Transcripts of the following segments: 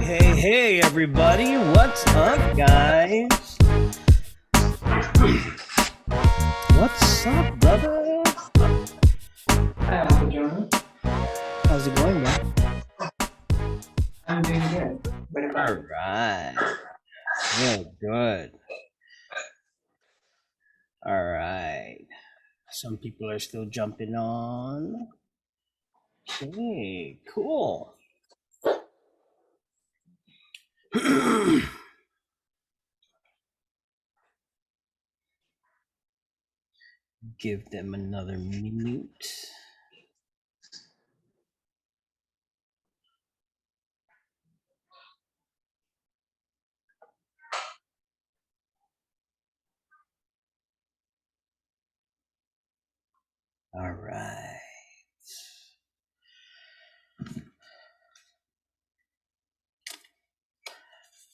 Hey, everybody, what's up, guys? What's up, brother? Hi, Uncle Jonah. How's it going, man? I'm doing good. What about All you? right. Good. All right. Some people are still jumping on. Okay, cool. Give them another minute. All right.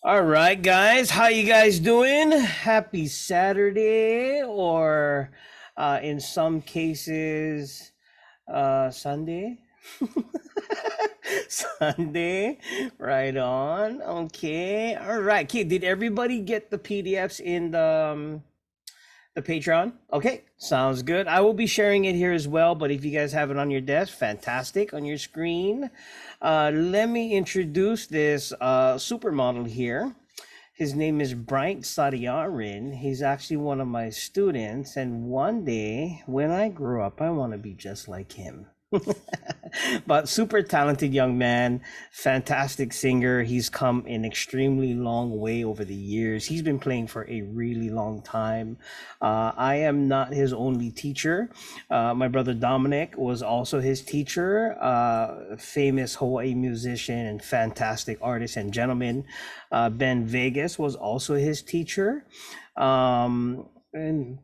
All right, guys. How you guys doing? Happy Saturday, or in some cases, Sunday. Sunday, right on. Okay, all right. Okay, did everybody get the PDFs in the Patreon? Okay, sounds good. I will be sharing it here as well, but if you guys have it on your desk, fantastic, on your screen. Let me introduce this supermodel here. His name is Bryant Sadiarin. He's actually one of my students, and one day when I grow up, I want to be just like him. But super talented young man, fantastic singer. He's come an extremely long way over the years. He's been playing for a really long time. I am not his only teacher. My brother Dominic was also his teacher, famous Hawaii musician and fantastic artist and gentleman. Ben Vegas was also his teacher. And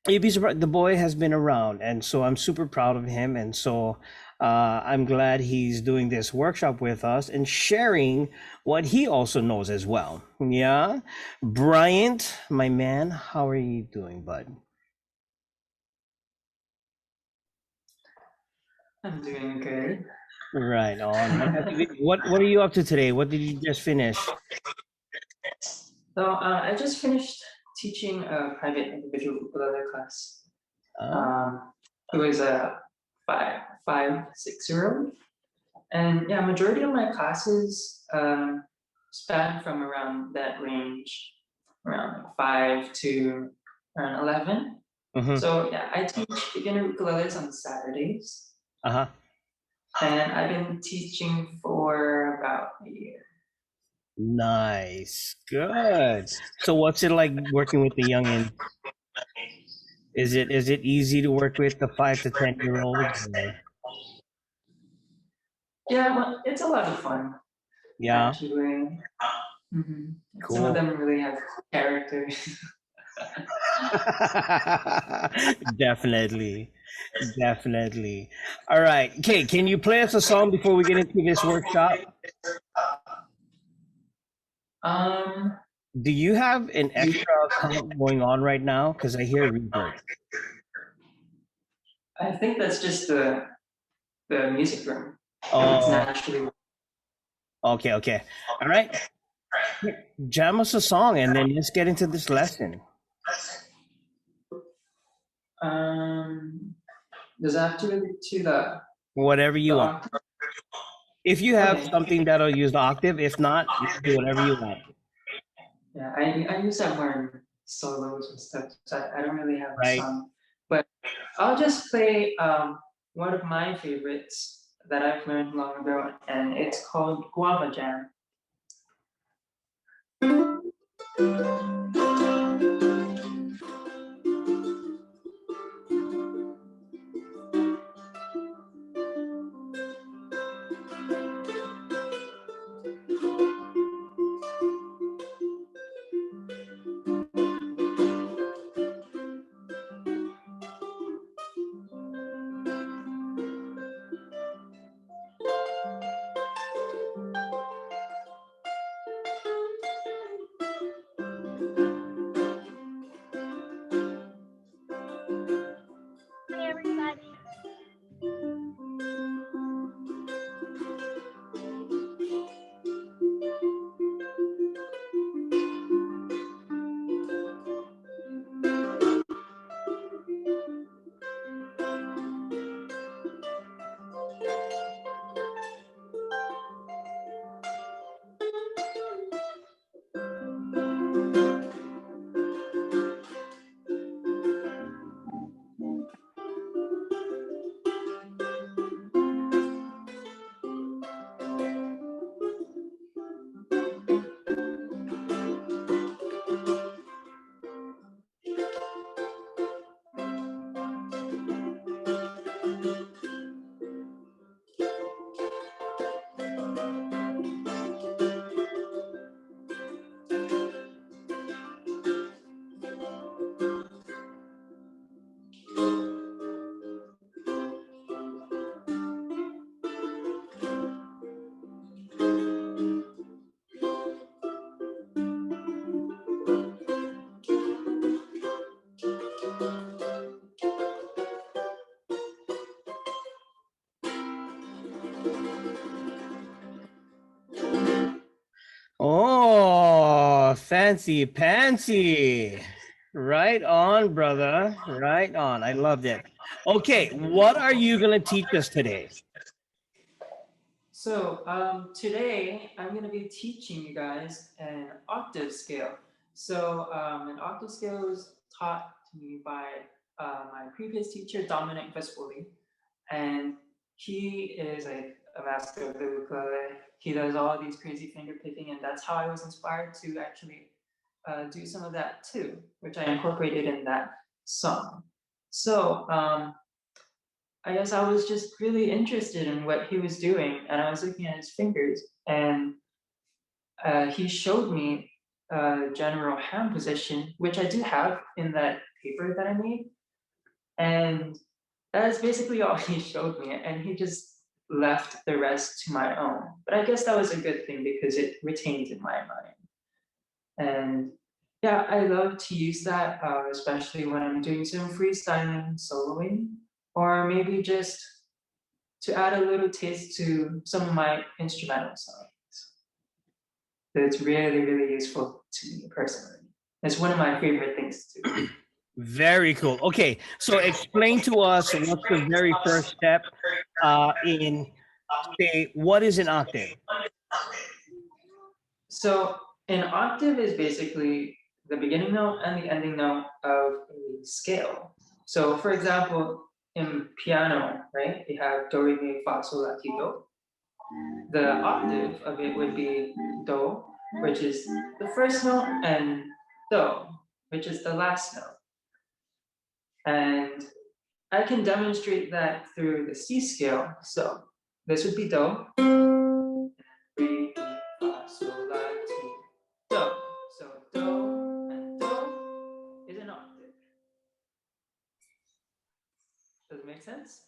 you'd be surprised, the boy has been around, and so I'm super proud of him. And so I'm glad he's doing this workshop with us and sharing what he also knows as well. Yeah. Bryant, my man, how are you doing, bud? I'm doing good. Right on. What are you up to today? What did you just finish? I just finished teaching a private individual ukulele class. Uh, Um, it was a 6-year-old, and yeah, majority of my classes span from around that range, around like 5 to around 11. mhm. So yeah, I teach beginner ukuleles on Saturdays, Uh-huh. and I've been teaching for about a year. Nice. Good. So what's it like working with the youngin? Is it easy to work with the 5 to 10 year olds? Yeah, well, it's a lot of fun, Yeah, actually. Some of cool. them really have characters. Definitely. Definitely. All right. Okay, can you play us a song before we get into this workshop? um, Do you have an extra count going on right now? Because I hear reverb. I think that's just the music room. It's Oh, naturally. okay. All right. Jam us a song and then let's get into this lesson. Um, does that have to relate to Whatever the you want. octave? If you have Okay. something that'll use the octave, if not, you can do whatever you want. Yeah, I use that more in solos and stuff, so I don't really have a Right? song. But I'll just play one of my favorites that I've learned long ago, and it's called Guava Jam. Fancy pantsy. Right on, brother. Right on. I loved it. Okay, what are you going to teach us today? So today I'm going to be teaching you guys an octave scale. So an octave scale was taught to me by my previous teacher, Dominic Vespoli, and he is a master of the ukulele. He does all these crazy finger picking, and that's how I was inspired to actually do some of that too, which I incorporated in that song. So I guess I was just really interested in what he was doing, and I was looking at his fingers, and he showed me general hand position, which I do have in that paper that I made, and that's basically all he showed me, and he just left the rest to my own. But I guess that was a good thing because it retains in my mind. And yeah, I love to use that, especially when I'm doing some freestyling, soloing, or maybe just to add a little taste to some of my instrumental songs. So it's really, really useful to me personally. It's one of my favorite things to do. Very cool. Okay, so explain to us what's the very first step in, say, what is an octave? So an octave is basically the beginning note and the ending note of a scale. So for example, in piano, right, we have do, re, mi, fa, sol, la, ti, do. The octave of it would be do, which is the first note, and do, which is the last note. And I can demonstrate that through the C scale. So this would be do, re, mi, fa, sol, la, ti, do. So do and do is an octave. Does it make sense?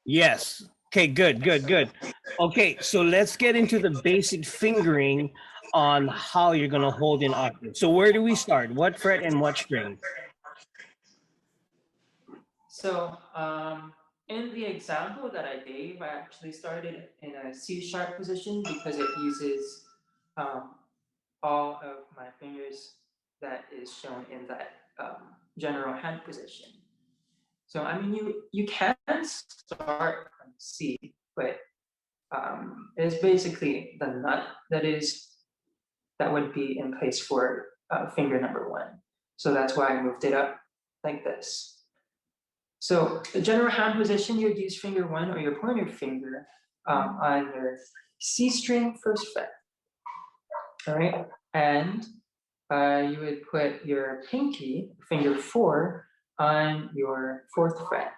Yes. Okay, good, good, good. Okay, so let's get into the basic fingering on how you're going to hold an octave. So where do we start? What fret and what string? So in the example that I gave, I actually started in a C sharp position because it uses all of my fingers that is shown in that general hand position. So I mean, you can start from C, but it's basically the nut that would be in place for finger number one. So that's why I moved it up like this. So the general hand position, you'd use finger one or your pointer finger on your C string first fret. All right, and you would put your pinky, finger four, on your fourth fret.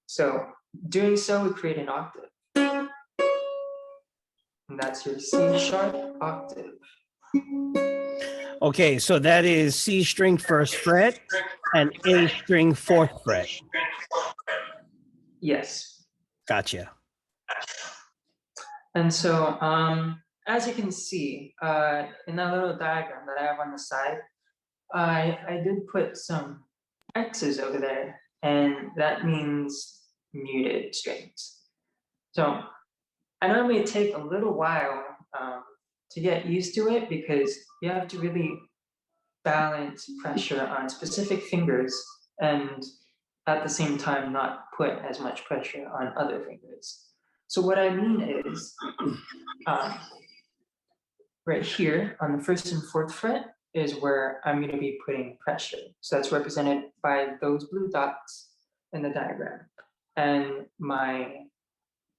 So doing so would create an octave. And that's your C sharp octave. Okay, so that is C string first fret and A string fourth fret. Yes. Gotcha. And so as you can see in that little diagram that I have on the side, I did put some X's over there, and that means muted strings. So I know it may take a little while to get used to it because you have to really balance pressure on specific fingers and at the same time not put as much pressure on other fingers. So what I mean is right here on the first and fourth fret is where I'm going to be putting pressure. So that's represented by those blue dots in the diagram. And my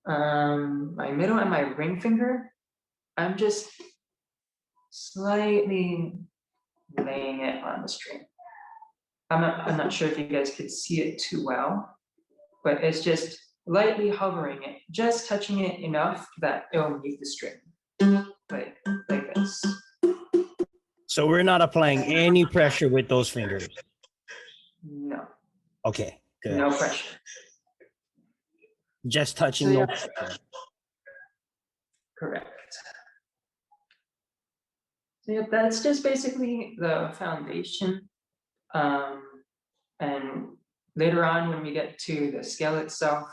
my middle and my ring finger, I'm just slightly laying it on the string. I'm not sure if you guys could see it too well, but it's just lightly hovering it, just touching it enough that it'll meet the string, like this. So we're not applying any pressure with those fingers. No. Okay, good. No pressure. Just touching So, yeah. no pressure. Correct. So yeah, that's just basically the foundation. And later on, when we get to the scale itself,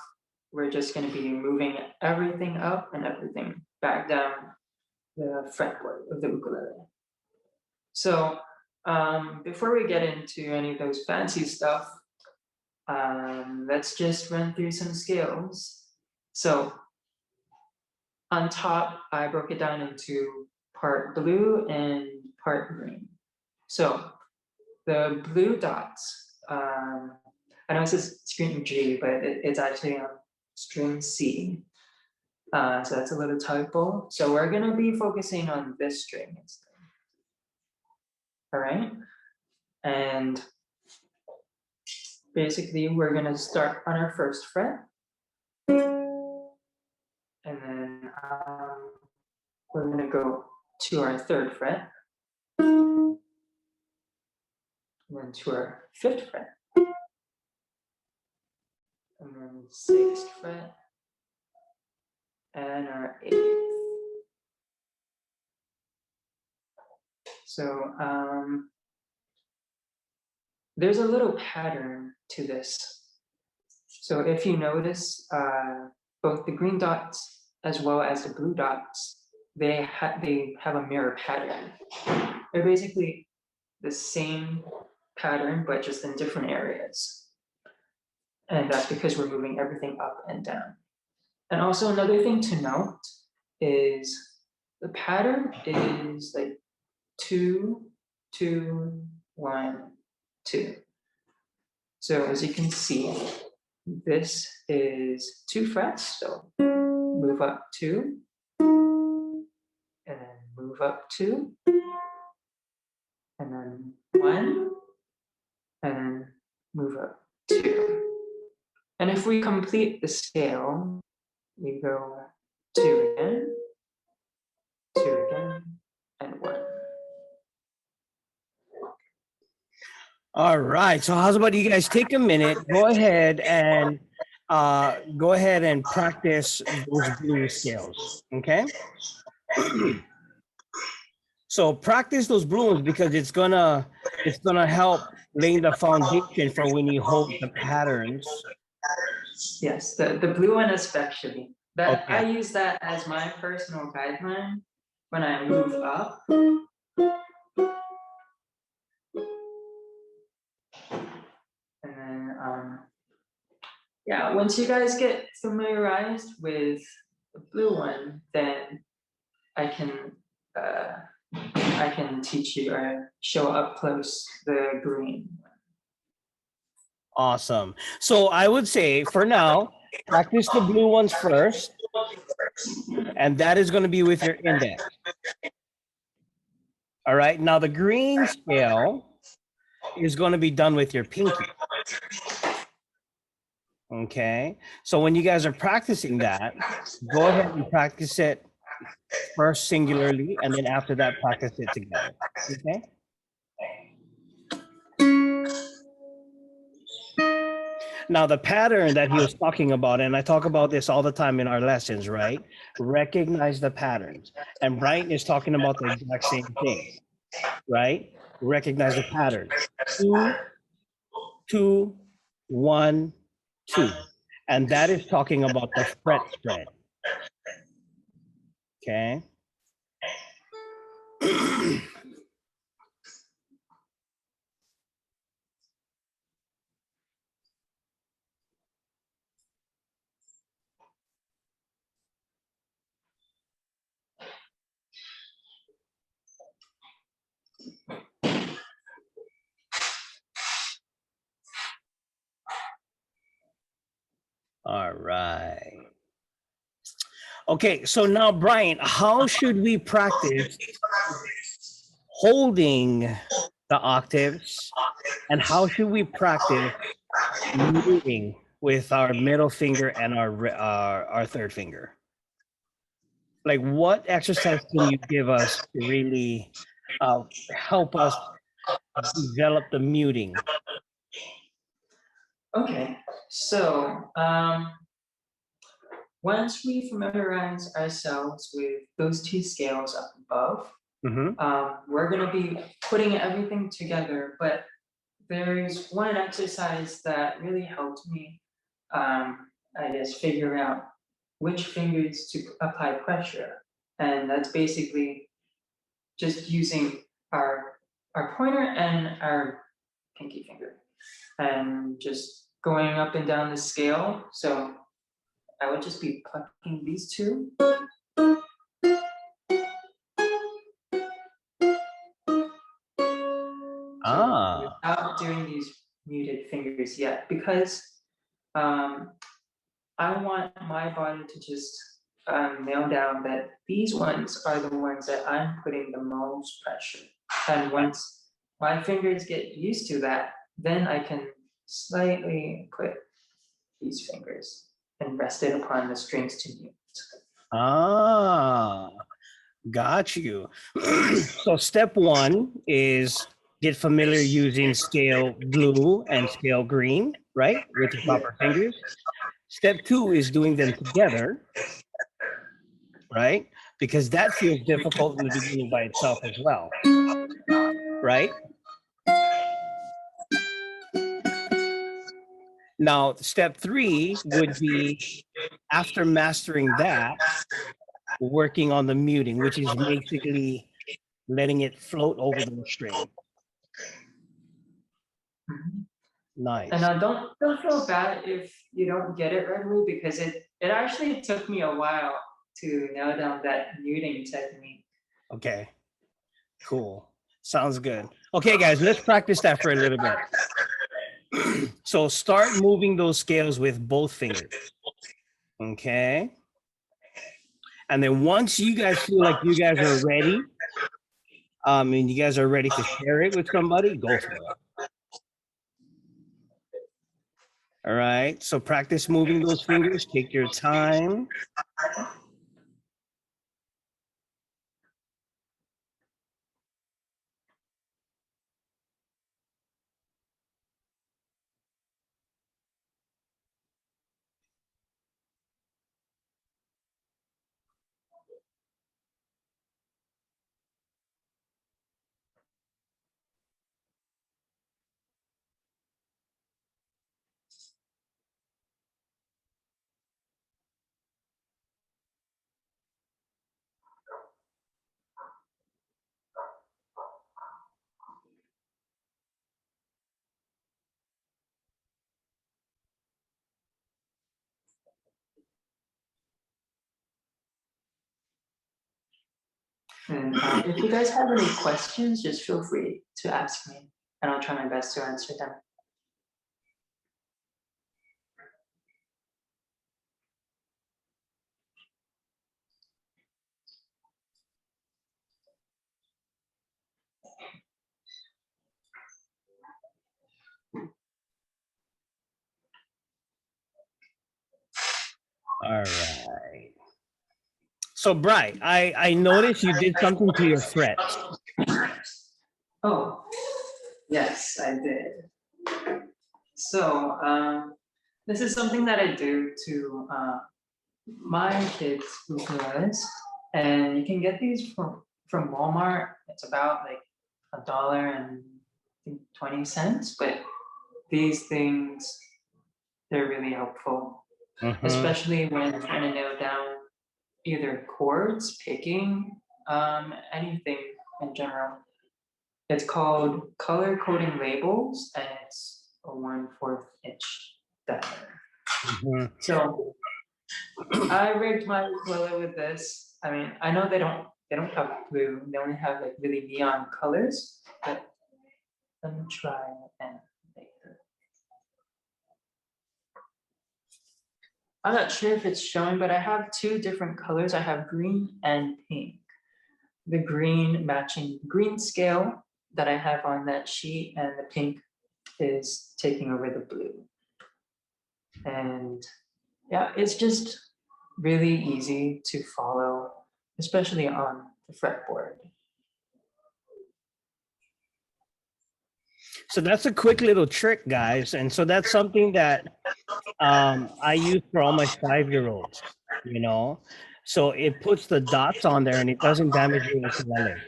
we're just going to be moving everything up and everything back down the fretboard of the ukulele. So before we get into any of those fancy stuff, let's just run through some scales. So on top, I broke it down into part blue and part green. So the blue dots, I know it says string G, but it's actually on string C. So that's a little typo. So we're gonna be focusing on this string instead. All right, and basically we're gonna start on our first fret, and then we're gonna go to our third fret, and then to our fifth fret, and then sixth fret, and our eighth. So there's a little pattern to this. So if you notice, both the green dots as well as the blue dots, they have a mirror pattern. They're basically the same pattern, but just in different areas. And that's because we're moving everything up and down. And also another thing to note is the pattern is like 2, 2, 1, 2. So as you can see, this is 2 frets, so move up 2, and then move up 2, and then 1, and then move up 2. And if we complete the scale, we go 2 again, 2 again, and 1. All right. So how's about you guys take a minute, go ahead and practice those blue scales. Okay. So practice those blue ones because it's gonna help laying the foundation for when you hold the patterns. Yes, the blue one especially. That Okay. I use that as my personal guideline when I move up. And then yeah, once you guys get familiarized with the blue one, then I can teach you or show up close the green one. Awesome. So I would say for now, practice the blue ones first, and that is going to be with your index. All right. Now the green scale is going to be done with your pinky. Okay. So when you guys are practicing that, go ahead and practice it first singularly, and then after that, practice it together. Okay. Now, the pattern that he was talking about, and I talk about this all the time in our lessons, right? Recognize the patterns. And Bryant is talking about the exact same thing, right? Recognize the pattern. 2, 2, 1, 2. And that is talking about the fret spread. Okay. All right. Okay, so now, Bryant, how should we practice holding the octaves, and how should we practice muting with our middle finger and our third finger? Like, what exercise can you give us to really help us develop the muting? Okay, so once we familiarize ourselves with those 2 scales up above, we're going to be putting everything together, but there's one exercise that really helped me, I guess, figure out which fingers to apply pressure. And that's basically just using our our pointer and our pinky finger, and just going up and down the scale. So I would just be plucking these two. So without doing these muted fingers yet, because I want my body to just nail down that these ones are the ones that I'm putting the most pressure. And once my fingers get used to that, then I can slightly put these fingers and rest it upon the strings to mute. Got you. So step one is get familiar using scale blue and scale green, right? With the proper fingers. Step two is doing them together, right? Because that feels difficult in the beginning by itself as well, right? Now, step three would be, after mastering that, working on the muting, which is basically letting it float over the string. Nice. And don't feel bad if you don't get it right away, because it actually took me a while to nail down that muting technique. Okay, cool. Sounds good. Okay, guys, let's practice that for a little bit. So start moving those scales with both fingers. Okay. And then once you guys feel like you guys are ready, and you guys are ready to share it with somebody, go for it. All right. So practice moving those fingers. Take your time. And if you guys have any questions, just feel free to ask me, and I'll try my best to answer them. All right. So, Bri, I noticed you did something to your frets. Oh, yes, I did. So this is something that I do to my kids' ukuleles, and you can get these from Walmart. It's about like $1.20, but these things, they're really helpful, especially when you're trying to nail down either chords, picking, anything in general. It's called color coding labels, and it's a 1/4 inch diameter. So I rigged my ukulele with this. I mean, I know they don't have blue. They only have like really neon colors, but let me try and make it. I'm not sure if it's showing, but I have two different colors. I have green and pink. The green matching green scale that I have on that sheet, and the pink is taking over the blue. And yeah, it's just really easy to follow, especially on the fretboard. So that's a quick little trick, guys. And so that's something that I use for all my 5-year-olds, you know. So it puts the dots on there and it doesn't damage your ukulele.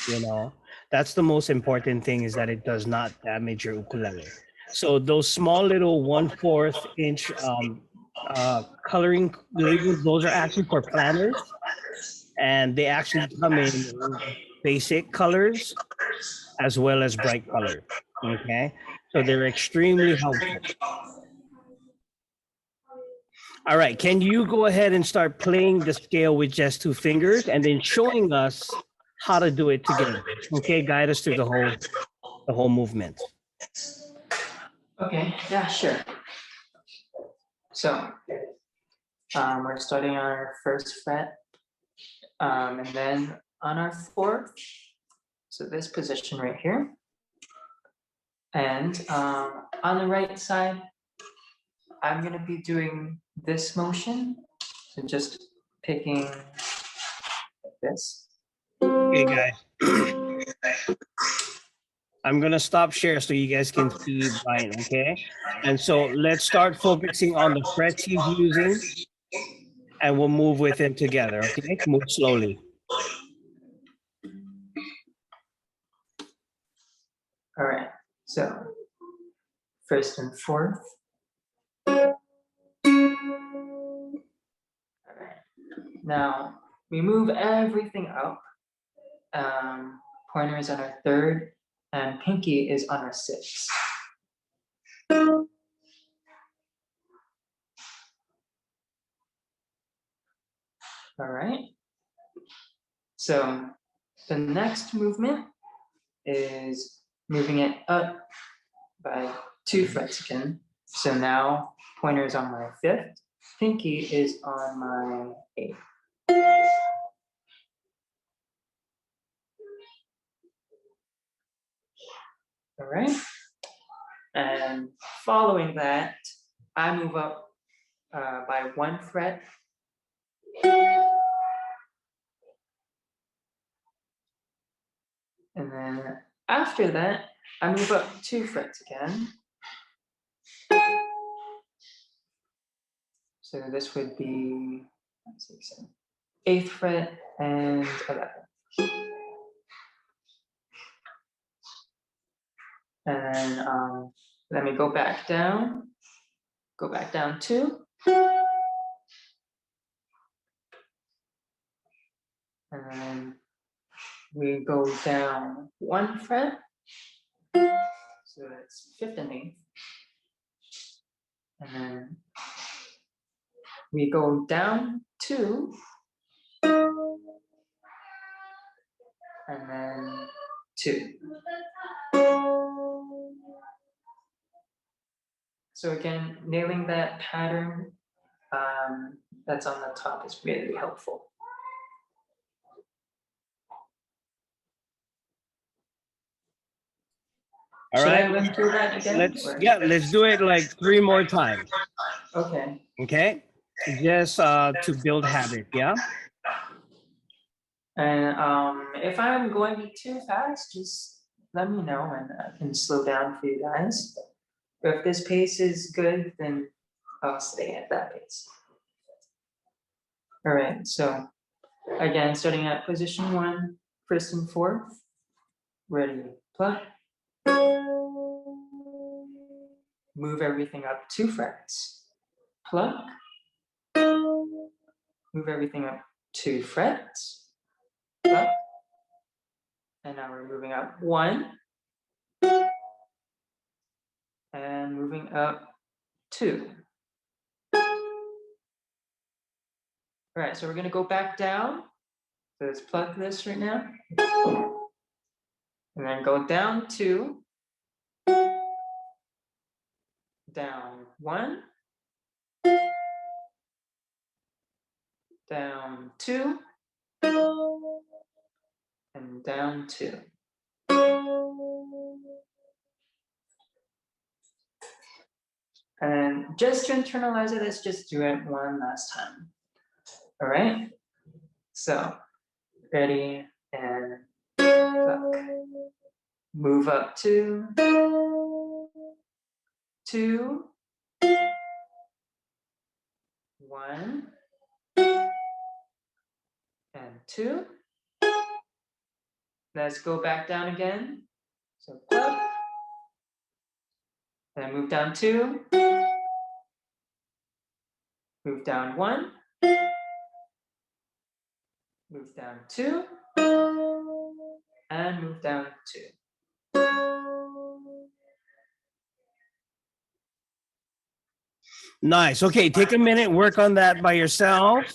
You know, that's the most important thing, is that it does not damage your ukulele. So those small little 1/4 inch coloring labels, those are actually for planners, and they actually come in basic colors. as well as bright colors. Okay, so they're extremely helpful. All right, can you go ahead and start playing the scale with just 2 fingers and then showing us how to do it together? Okay, guide us through the whole movement. Okay, yeah, sure. So we're starting on our first fret, and then on our fourth. So this position right here. And on the right side, I'm gonna be doing this motion. So just picking like this. Okay, guys. I'm gonna stop share so you guys can see Brian, okay? And so let's start focusing on the frets he's using, and we'll move with him together, okay? Move slowly. All right, so first and fourth. All right, now we move everything up. Pointer is on our third, and pinky is on our sixth. All right. So the next movement is moving it up by 2 frets again. So now pointer is on my fifth, pinky is on my eighth. All right. And following that, I move up by 1 fret. And then after that, I move up 2 frets again. So this would be, let's see, 8th fret and 11th. And then let me go back down 2. And then we go down 1 fret. So that's 5th and 8th. And then we go down 2. And then 2. So again, nailing that pattern that's on the top is really helpful. All Should right. I run through that again? Let's do it like 3 more times. Okay. Okay, just to build habit. Yeah. And if I'm going too fast, just let me know and I can slow down for you guys. But if this pace is good, then I'll stay at that pace. All right, so again, starting at position 1, first and fourth. Ready, pluck. Move everything up 2 frets. Pluck. Move everything up 2 frets. Pluck. And now we're moving up 1. And moving up 2. All right, so we're gonna go back down. So let's pluck this right now. And then go down 2. Down 1. Down 2. And down 2. And just to internalize it, let's just do it one last time. All right, so ready and pluck. Move up 2, 2, 1, and 2. Let's go back down again. So pluck, then move down 2, move down 1, move down 2, and move down 2. Nice. Okay, take a minute, work on that by yourself.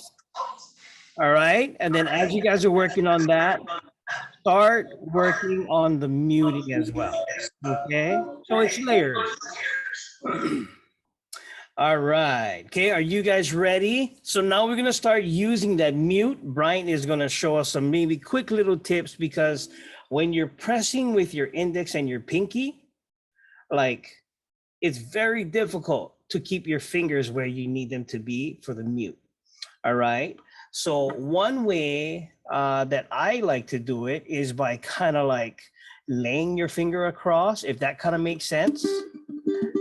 All right. And then as you guys are working on that, start working on the muting as well. Okay. So it's layers. All right. Okay. Are you guys ready? So now we're going to start using that mute. Bryant is going to show us some maybe quick little tips, because when you're pressing with your index and your pinky, like, it's very difficult to keep your fingers where you need them to be for the mute. All right. So one way that I like to do it is by kind of like laying your finger across, if that kind of makes sense,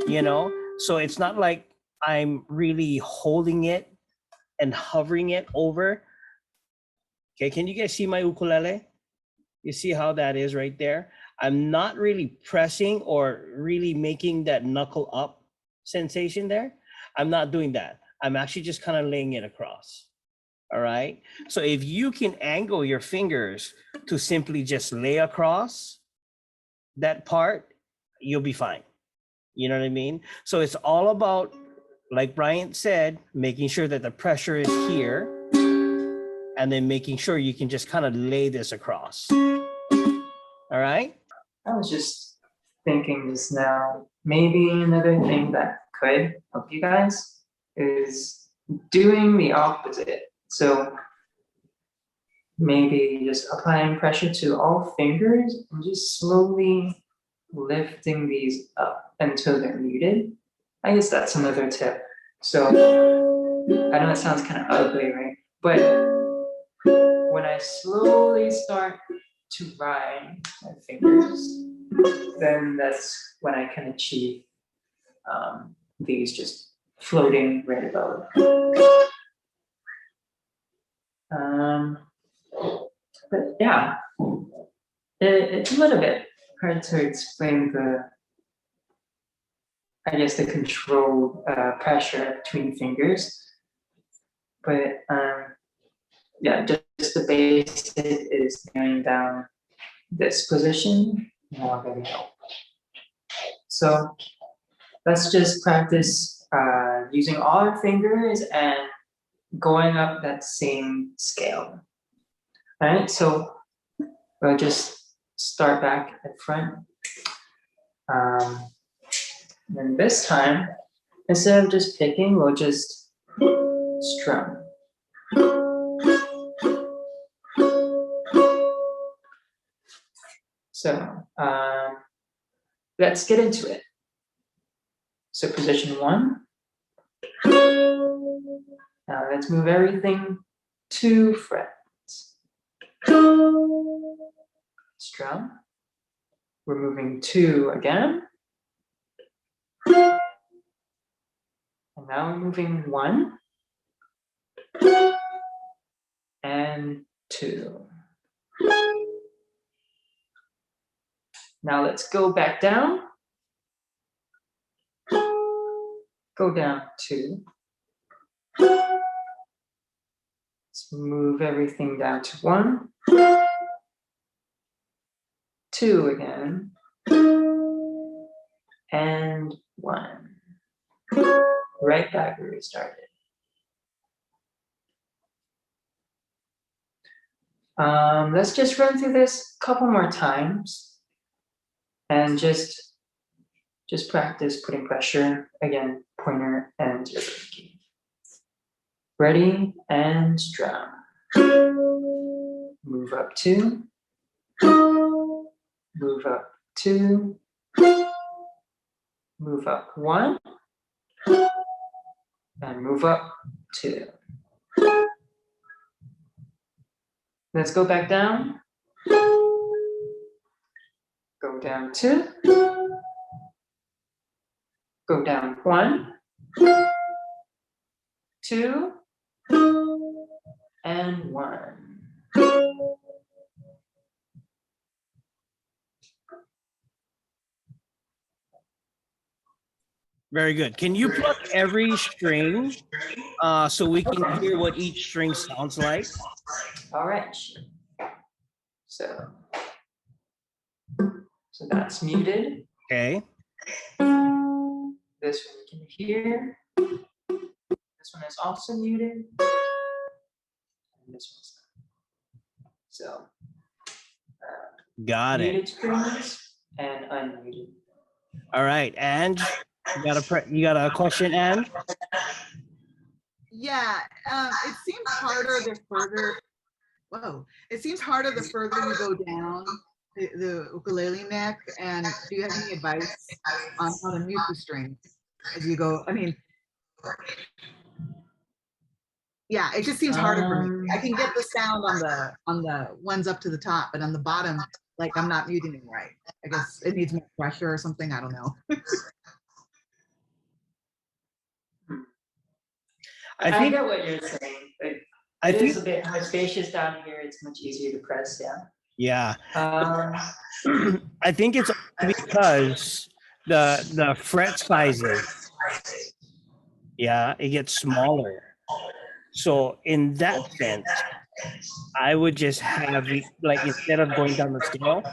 you know? So it's not like I'm really holding it and hovering it over. Okay, can you guys see my ukulele? You see how that is right there? I'm not really pressing or really making that knuckle up sensation there. I'm not doing that. I'm actually just kind of laying it across. All right. So if you can angle your fingers to simply just lay across that part, you'll be fine. You know what I mean? So it's all about, like Bryant said, making sure that the pressure is here, and then making sure you can just kind of lay this across. All right. I was just thinking just now, maybe another thing that could help you guys is doing the opposite. So maybe just applying pressure to all fingers and just slowly lifting these up until they're muted. I guess that's another tip. So I know it sounds kind of ugly, right? But when I slowly start to ride my fingers, then that's when I can achieve these just floating right above. But yeah, it's a little bit hard to explain the controlled pressure between fingers. But yeah, just the basic is narrowing down this position will already help. So let's just practice using all our fingers and going up that same scale. All right, so we'll just start back at front. And this time, instead of just picking, we'll just strum. So let's get into it. So position 1. Now let's move everything 2 frets. Strum. We're moving 2 again. And now we're moving 1 and 2. Now let's go back down. Go down 2. Let's move everything down to 1. 2 again. And 1. Right back where we started. Let's just run through this a couple more times and just practice putting pressure. Again, pointer and your pinky. Ready and strum. Move up 2. Move up 2. Move up 1. And move up 2. Let's go back down. Go down 2. Go down 1, 2, and 1. Very good. Can you pluck every string so we can hear what each string sounds like? All right. So So that's muted. Okay. This one you can hear. This one is also muted. And this one's not. So Got it. muted strings and unmuted. All right, and you got a question, and Yeah, it seems harder the further. Whoa! It seems harder the further you go down the ukulele neck. And do you have any advice on how to mute the strings as you go? I mean, yeah, it just seems harder for me. I can get the sound on the ones up to the top, but on the bottom, like I'm not muting them right. I guess it needs more pressure or something. I don't know. I get what you're saying. It is a bit more spacious down here. It's much easier to press down. Yeah. I think it's because the fret sizes, yeah, it gets smaller. So in that sense, I would just have like instead of going down the scale.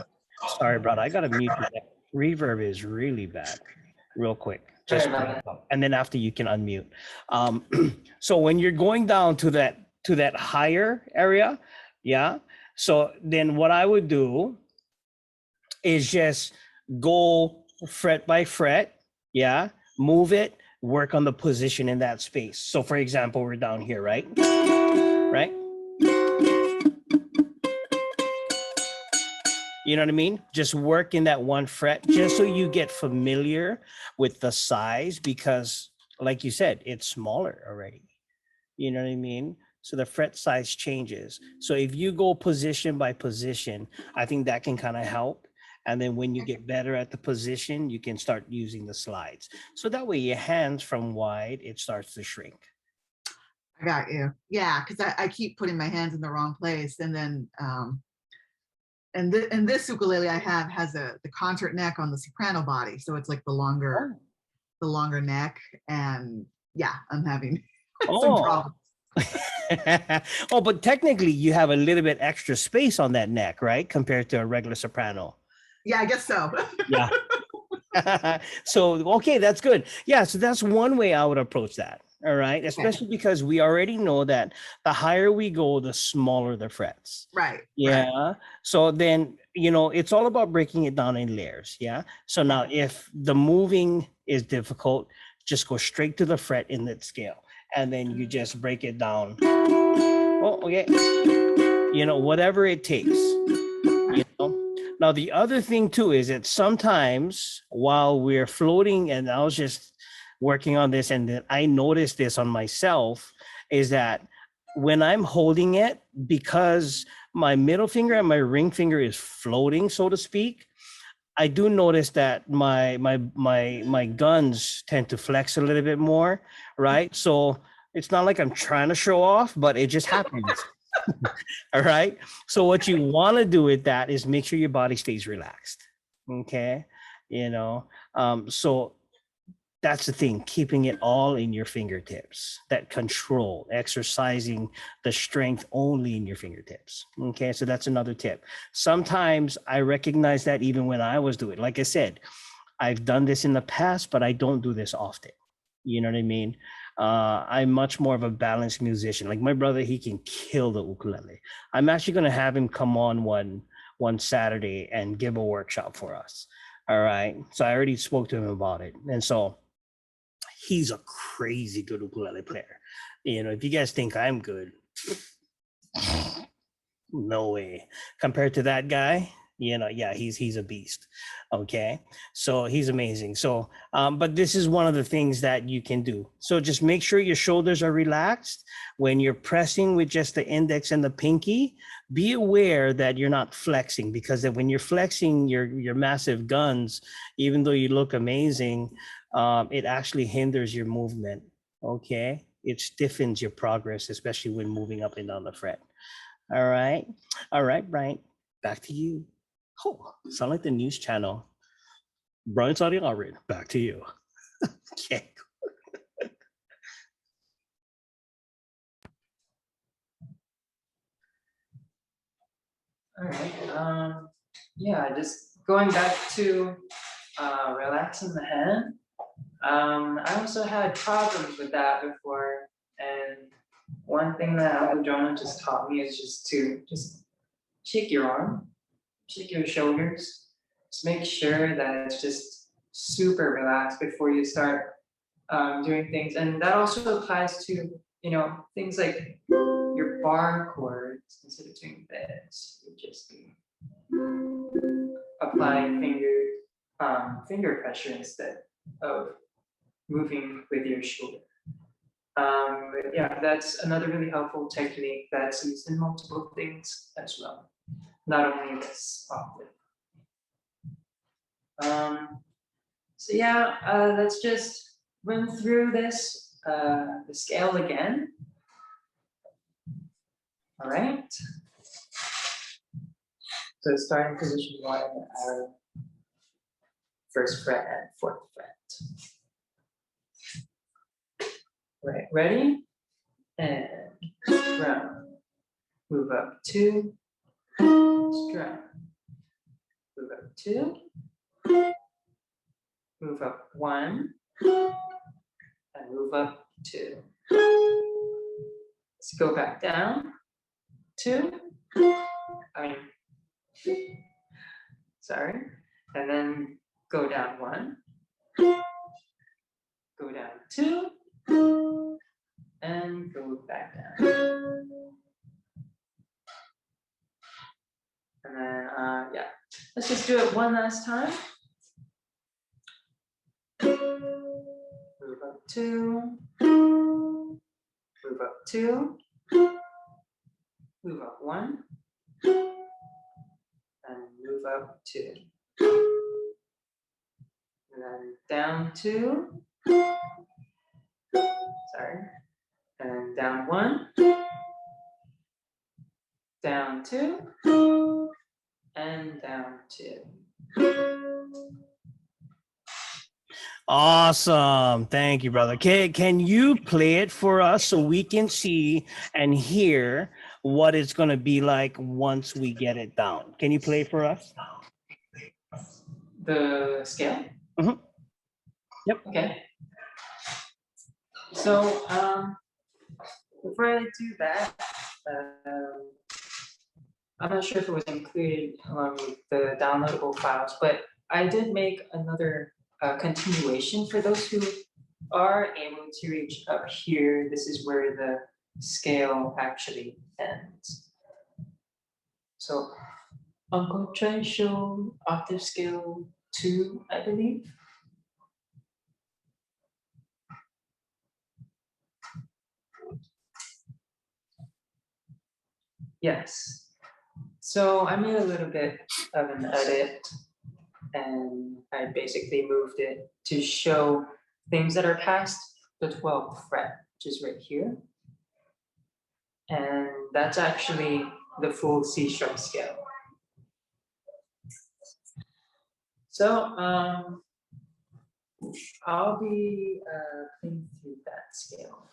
Sorry, brother, I gotta mute you. That reverb is really bad. Real quick, just and then after you can unmute. So when you're going down to that higher area, yeah. So then what I would do is just go fret by fret, yeah, move it, work on the position in that space. So for example, we're down here, right? Right? You know what I mean? Just work in that one fret just so you get familiar with the size, because like you said, it's smaller already. You know what I mean? So the fret size changes. So if you go position by position, I think that can kind of help. And then when you get better at the position, you can start using the slides. So that way your hands from wide, it starts to shrink. I got you. Yeah, because I keep putting my hands in the wrong place. And then and this ukulele I have has the concert neck on the soprano body. So it's like the longer neck. And yeah, I'm having some problems. Oh, but technically you have a little bit extra space on that neck, right? Compared to a regular soprano. Yeah, I guess so. Yeah. So, okay, that's good. Yeah, so that's one way I would approach that. All right. Especially because we already know that the higher we go, the smaller the frets. Right. Yeah. Right. So then, it's all about breaking it down in layers. Yeah. So now if the moving is difficult, just go straight to the fret in that scale. And then you just break it down. Oh, okay. Whatever it takes. Now, the other thing too is that sometimes while we're floating, and I was just working on this, and then I noticed this on myself, is that when I'm holding it, because my middle finger and my ring finger is floating, so to speak, I do notice that my guns tend to flex a little bit more, right? So it's not like I'm trying to show off, but it just happens. All right. So what you want to do with that is make sure your body stays relaxed. Okay. So that's the thing, keeping it all in your fingertips, that control, exercising the strength only in your fingertips. Okay. So that's another tip. Sometimes I recognize that even when I was doing it, like I said, I've done this in the past, but I don't do this often. You know what I mean? I'm much more of a balanced musician. Like my brother, he can kill the ukulele. I'm actually going to have him come on one Saturday and give a workshop for us. All right. So I already spoke to him about it. And so he's a crazy good ukulele player. If you guys think I'm good, no way. Compared to that guy, yeah, he's a beast. Okay. So he's amazing. So, but this is one of the things that you can do. So just make sure your shoulders are relaxed. When you're pressing with just the index and the pinky, be aware that you're not flexing, because when you're flexing your massive guns, even though you look amazing, it actually hinders your movement. Okay. It stiffens your progress, especially when moving up and down the fret. All right. All right, Bryant, back to you. Oh, sound like the news channel. Bryant Sadiarin, back to you. Okay. All right. Yeah, just going back to relaxing the hand, I also had problems with that before, and one thing that Abhijana just taught me is just to shake your arm, shake your shoulders, just make sure that it's just super relaxed before you start doing things. And that also applies to, things like your bar chords. Instead of doing this, you just be applying finger pressure instead of moving with your shoulder. But yeah, that's another really helpful technique that's used in multiple things as well, not only this octave. So yeah, let's just run through this, the scale again. All right. So starting position 1, our first fret and 4th fret. Right, ready? And strum. Move up 2, strum. Move up 2. Move up 1. And move up 2. Let's go back down. 2. Sorry. And then go down 1. Go down 2. And go back down. And then, yeah, let's just do it one last time. Move up 2. Move up 2. Move up 1. And move up 2. And then down 2. Sorry. And down 1. Down 2. And down 2. Awesome. Thank you, brother. Can you play it for us so we can see and hear what it's going to be like once we get it down? Can you play for us? The scale? Mm-hmm. Yep. Okay. So before I do that, I'm not sure if it was included along with the downloadable files, but I did make another continuation for those who are able to reach up here. This is where the scale actually ends. So Uncle Trey showed Octave Scale 2, I believe. Yes. So I made a little bit of an edit, and I basically moved it to show things that are past the 12th fret, which is right here. And that's actually the full C sharp scale. So I'll be playing through that scale.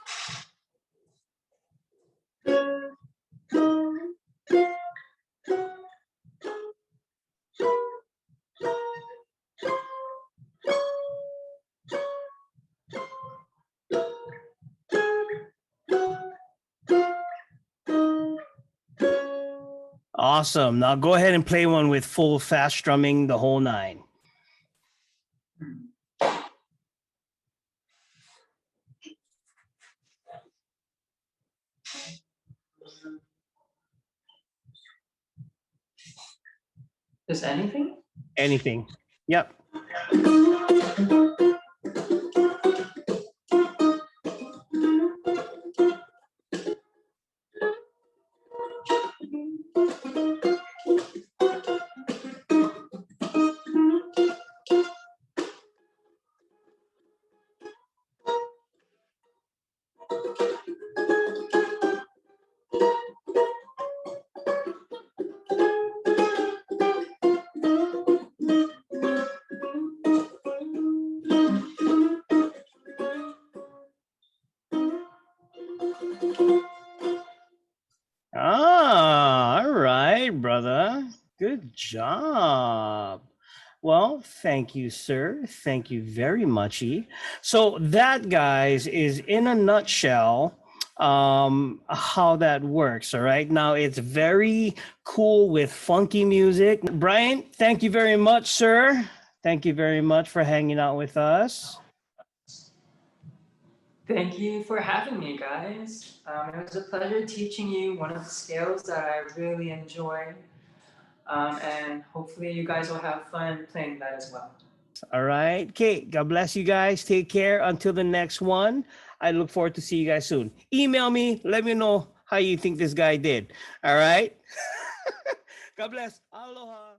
Awesome. Now go ahead and play one with full fast strumming, the whole 9. Just anything? Anything. Yep. Ah, all right, brother. Good job. Well, thank you, sir. Thank you very much. So that, guys, is in a nutshell how that works. All right. Now it's very cool with funky music. Brian, thank you very much, sir. Thank you very much for hanging out with us. Thank you for having me, guys. It was a pleasure teaching you one of the scales that I really enjoy. And hopefully you guys will have fun playing that as well. All right. Okay. God bless you guys. Take care until the next one. I look forward to see you guys soon. Email me. Let me know how you think this guy did. All right. God bless. Aloha.